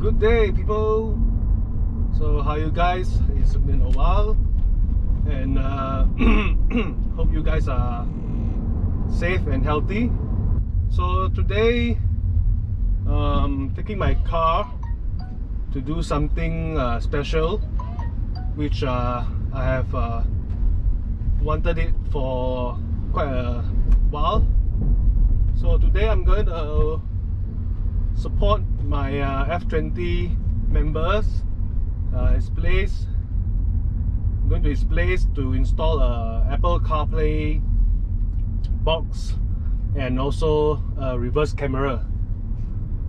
Good day, people. So how you guys? It's been a while, and hope you guys are safe and healthy. So today taking my car to do something special, which I have wanted it for quite a while. So today I'm going to support my F20 members. His place. I'm going to his place to install a Apple Carplay box and also a reverse camera.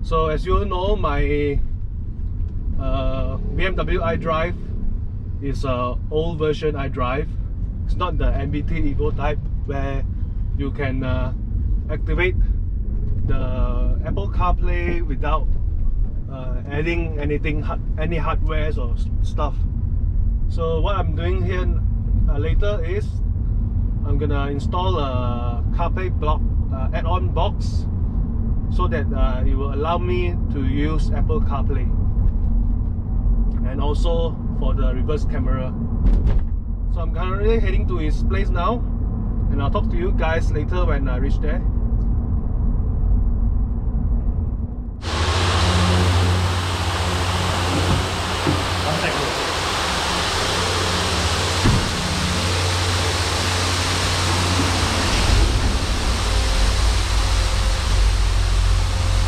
So as you all know, my BMW iDrive is a old version iDrive. It's not the MBT Evo type where you can activate the Apple CarPlay without adding any hardware or stuff. So what I'm doing here later is I'm gonna install a CarPlay block add-on box so that it will allow me to use Apple CarPlay and also for the reverse camera. So I'm currently heading to his place now, and I'll talk to you guys later when I reach there.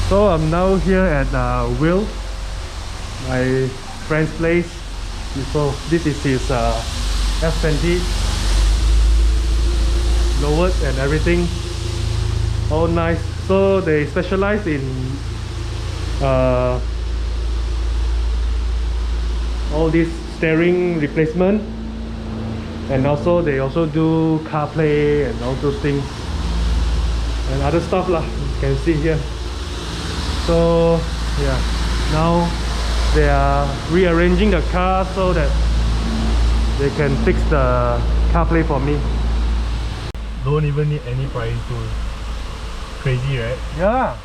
So I'm now here at Will, my friend's place. So this is his F20 lowered and everything, all nice. So they specialize in all this steering replacement, and also they also do CarPlay and all those things and other stuff lah. You can see here. So yeah, now they are rearranging the car so that they can fix the CarPlay for me. Don't even need any prying tool. Crazy, right? Yeah.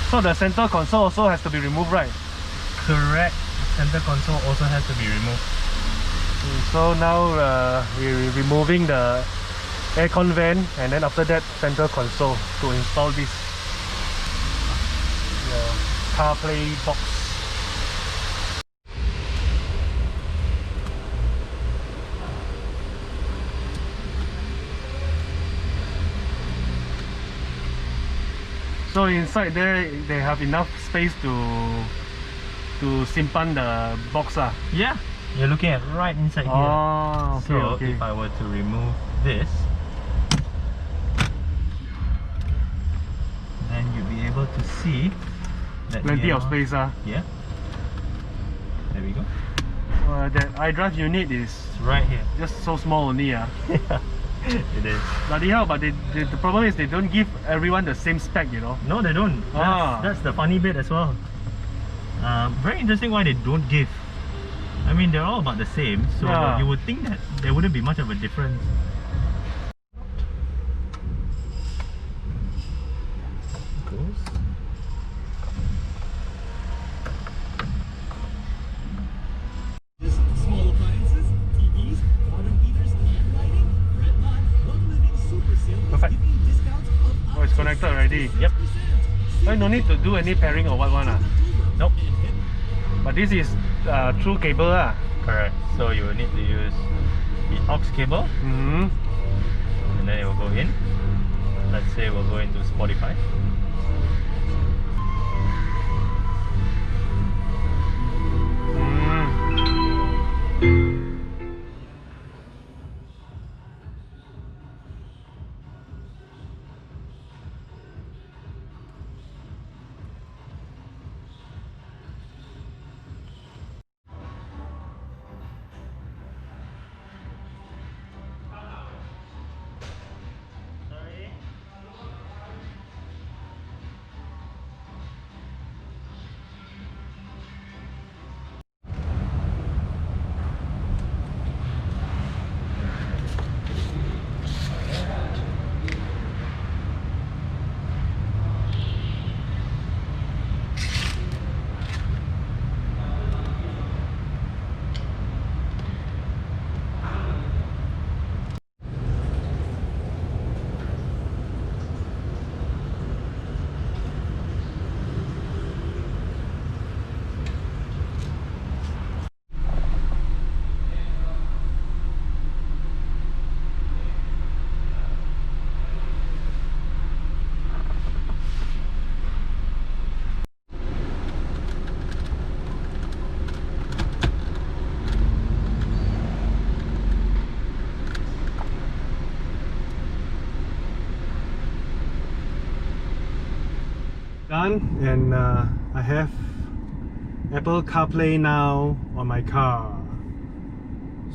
So the center console also has to be removed, right? Correct. Center console also has to be removed. So now we're removing the aircon vent, and then after that center console to install this CarPlay box. So inside there they have enough space to simpan the box. Yeah, you're looking at right inside here. Oh, okay, So okay. if I were to remove this, then you'll be able to see that Plenty of space. Yeah. There we go. That iDrive unit is It's right here. just so small only. Yeah. It is. Bloody hell, but the problem is they don't give everyone the same spec, you know. No, they don't. That's the funny bit as well. Very interesting why they don't give. I mean, they're all about the same, so you would think that there wouldn't be much of a difference. Small appliances, TVs, water heaters, and lighting. Redmond, one living super sale is Perfect. giving you discounts of Oh, it's connected already. Yep. Oh, no need to do any pairing or what one. Nope. But this is through cable. Correct. So you will need to use the aux cable, Mm-hmm. and then it will go in. Let's say we'll go into Spotify. done, and I have Apple Carplay now on my car.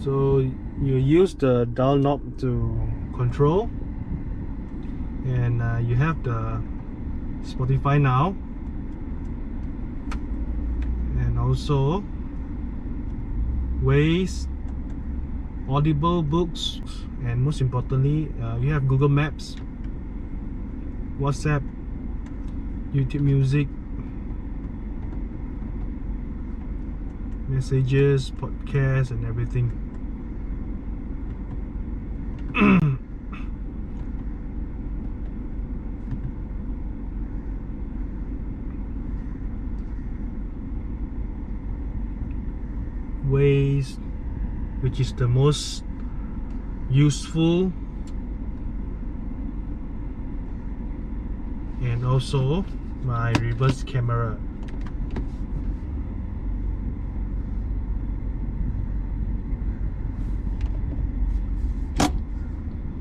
So you use the dial knob to control, and you have the Spotify now, and also Waze, Audible books, and most importantly you have Google Maps, WhatsApp, YouTube Music, messages, podcasts, and everything. Waze, which is the most useful, and also my reverse camera.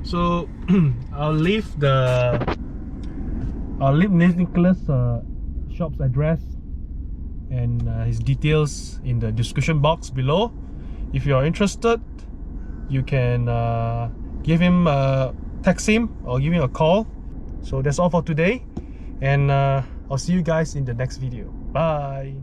So I'll leave Nicholas' shop's address and his details in the description box below. If you are interested, you can text him or give him a call. So that's all for today, and I'll see you guys in the next video. Bye.